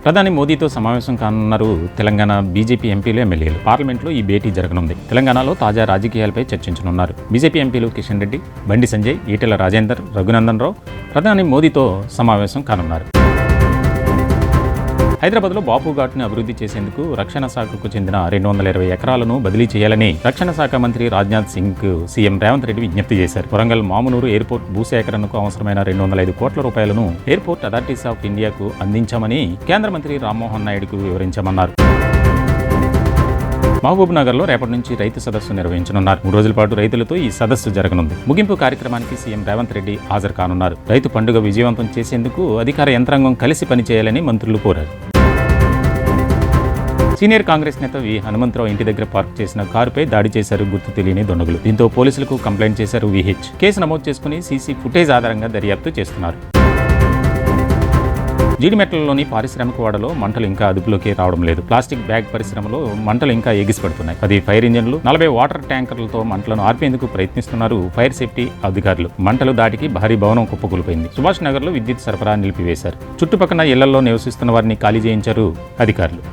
ప్రధాని మోదీతో సమావేశం కానున్నారు తెలంగాణ బీజేపీ ఎంపీలు, ఎమ్మెల్యేలు. పార్లమెంట్లో ఈ భేటీ జరగనుంది. తెలంగాణలో తాజా రాజకీయాలపై చర్చించనున్నారు. బీజేపీ ఎంపీలు కిషన్ రెడ్డి, బండి సంజయ్, ఈటెల రాజేందర్, రఘునందన్ రావు ప్రధాని మోదీతో సమావేశం కానున్నారు. హైదరాబాద్లో బాపు ఘాట్ను అభివృద్ధి చేసేందుకు రక్షణ శాఖకు చెందిన 220 ఎకరాలను బదిలీ చేయాలని రక్షణ శాఖ మంత్రి రాజ్నాథ్ సింగ్ సీఎం రేవంత్ రెడ్డి విజ్ఞప్తి చేశారు. వరంగల్ మామునూరు ఎయిర్పోర్ట్ భూసేకరణకు అవసరమైన 205 కోట్ల రూపాయలను ఎయిర్పోర్ట్ అథారిటీస్ ఆఫ్ ఇండియాకు అందించామని కేంద్ర మంత్రి రామ్మోహన్ నాయుడుకు వివరించామన్నారు. మహబూబ్ నగర్లో రేపటి నుంచి రైతు సదస్సు నిర్వహించనున్నారు. 3 రోజుల పాటు రైతులతో ఈ సదస్సు జరగనుంది. ముగింపు కార్యక్రమానికి సీఎం రేవంత్ రెడ్డి హాజరు కానున్నారు. రైతు పండుగ విజయవంతం చేసేందుకు అధికార యంత్రాంగం కలిసి పనిచేయాలని మంత్రులు కోరారు. సీనియర్ కాంగ్రెస్ నేత వి హనుమంతరావు ఇంటి దగ్గర పార్క్ చేసిన కారుపై దాడి చేశారు గుర్తు తెలియని దొంగలు. దీంతో పోలీసులకు కంప్లైంట్ చేశారు విహెచ్. కేసు నమోదు చేసుకుని సీసీ ఫుటేజ్ ఆధారంగా దర్యాప్తు చేస్తున్నారు. జీడిమెట్లలోని పారిశ్రామిక వాడలో మంటలు ఇంకా అదుపులోకి రావడం లేదు. ప్లాస్టిక్ బ్యాగ్ పరిశ్రమలో మంటలు ఇంకా ఎగిసిపడుతున్నాయి. 10 ఫైర్ ఇంజన్లు, 40 వాటర్ ట్యాంకర్లతో మంటలను ఆర్పేందుకు ప్రయత్నిస్తున్నారు ఫైర్ సేఫ్టీ అధికారులు. మంటలు దాటికి భారీ భవనం కుప్పకూలిపోయింది. సుభాష్ నగర్లో విద్యుత్ సరఫరా నిలిపివేశారు. చుట్టుపక్కల ఇళ్లలో నివసిస్తున్న వారిని ఖాళీ చేయించారు అధికారులు.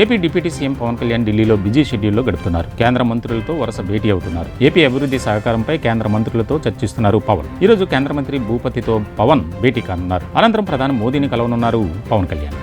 AP deputy CM Pawan Kalyan ఢిల్లీలో బిజీ షెడ్యూల్లో గడుపుతున్నారు. కేంద్ర మంత్రులతో వరుస భేటీ అవుతున్నారు. ఏపీ అభివృద్ధి సహకారంపై కేంద్ర మంత్రులతో చర్చిస్తున్నారు పవన్. ఈ రోజు కేంద్ర మంత్రి భూపతితో పవన్ భేటీ కానున్నారు. అనంతరం ప్రధాని మోదీని కలవనున్నారు పవన్ కళ్యాణ్.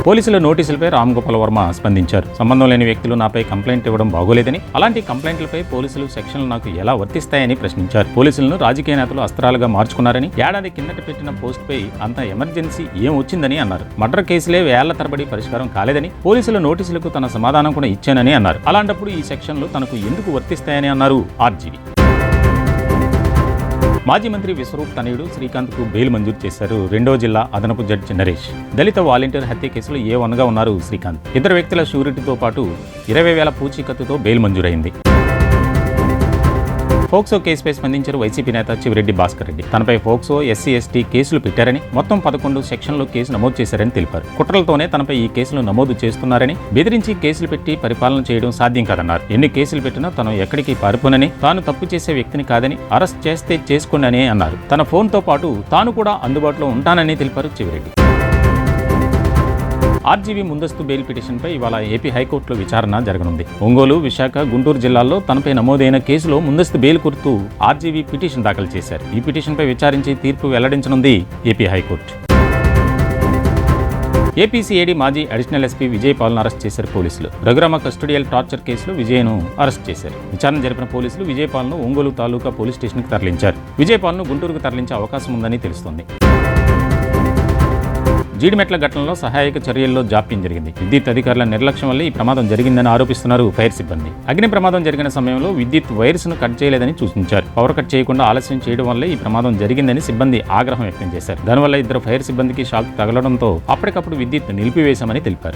పోలీసుల నోటీసులపై రామ్ గోపాల్ వర్మ స్పందించారు. సంబంధం లేని వ్యక్తులు నాపై కంప్లైంట్ ఇవ్వడం బాగోలేదని, అలాంటి కంప్లైంట్లపై పోలీసులు సెక్షన్లు నాకు ఎలా వర్తిస్తాయని ప్రశ్నించారు. పోలీసులను రాజకీయ నేతలు అస్త్రాలుగా మార్చుకున్నారని, ఏడాది కిందట పెట్టిన పోస్టుపై అంత ఎమర్జెన్సీ ఏం వచ్చిందని అన్నారు. మర్డర్ కేసులే వేళ్ల తరబడి పరిష్కారం కాలేదని, పోలీసుల నోటీసులకు తన సమాధానం కూడా ఇచ్చానని అన్నారు. అలాంటప్పుడు ఈ సెక్షన్లు తనకు ఎందుకు వర్తిస్తాయని అన్నారు ఆర్జీవీ. మాజీ మంత్రి విశ్వరూప్ తనయుడు శ్రీకాంత్కు బెయిల్ మంజూరు చేశారు 2వ జిల్లా అదనపు జడ్జి నరేష్. దళిత వాలంటీర్ హత్య కేసులో A1గా ఉన్నారు శ్రీకాంత్. 2 వ్యక్తుల షూరిటీతో పాటు 20,000 పూచీకత్తుతో బెయిల్ మంజూరైంది. ఫోక్సో కేసుపై స్పందించారు వైసీపీ నేత చివిరెడ్డి భాస్కర్ రెడ్డి. తనపై ఫోక్సో, SC/ST కేసులు పెట్టారని, మొత్తం 11 సెక్షన్లో కేసు నమోదు చేశారని తెలిపారు. కుట్రలతోనే తనపై ఈ కేసులు నమోదు చేస్తున్నారని, బెదిరించి కేసులు పెట్టి పరిపాలన చేయడం సాధ్యం కాదన్నారు. ఎన్ని కేసులు పెట్టినా తను ఎక్కడికి పారిపోనని, తాను తప్పు చేసే వ్యక్తిని కాదని, అరెస్ట్ చేస్తే చేసుకోండి అన్నారు. తన ఫోన్తో పాటు తాను కూడా అందుబాటులో ఉంటానని తెలిపారు చివిరెడ్డి. ఆర్జీవీ ముందస్తు బెయిల్ పిటిషన్పై ఇవాళ ఏపీ హైకోర్టులో విచారణ జరగనుంది. ఒంగోలు, విశాఖ, గుంటూరు జిల్లాల్లో తనపై నమోదైన కేసులో ముందస్తు బెయిల్ కోరుతూ ఆర్జీవీ పిటిషన్ దాఖలు చేశారు. ఈ పిటిషన్పై విచారించి తీర్పు వెల్లడించనుంది ఏపీ హైకోర్టు. ఏపీసీఐడీ మాజీ అడిషనల్ ఎస్పీ విజయ్ పాల్ను అరెస్ట్ చేశారు పోలీసులు. రఘురామ కస్టోడియల్ టార్చర్ కేసులో విజయ్ను అరెస్ట్ చేశారు. విచారణ జరిపిన పోలీసులు విజయ్ పాల్ను ఒంగోలు తాలూకా పోలీస్ స్టేషన్కి తరలించారు. విజయ్ పాల్ను గుంటూరుకు తరలించే అవకాశం ఉందని తెలుస్తోంది. జీడిమెట్ల ఘటనలో సహాయక చర్యల్లో జాప్యం జరిగింది. విద్యుత్ అధికారుల నిర్లక్ష్యం వల్ల ఈ ప్రమాదం జరిగిందని ఆరోపిస్తున్నారు ఫైర్ సిబ్బంది. అగ్ని ప్రమాదం జరిగిన సమయంలో విద్యుత్ వైర్స్ ను కట్ చేయలేదని సూచించారు. పవర్ కట్ చేయకుండా ఆలస్యం చేయడం వల్లే ఈ ప్రమాదం జరిగిందని సిబ్బంది ఆగ్రహం వ్యక్తం చేశారు. దానివల్ల 2 ఫైర్ సిబ్బందికి షాక్ తగలడంతో అప్పటికప్పుడు విద్యుత్ నిలిపివేశామని తెలిపారు.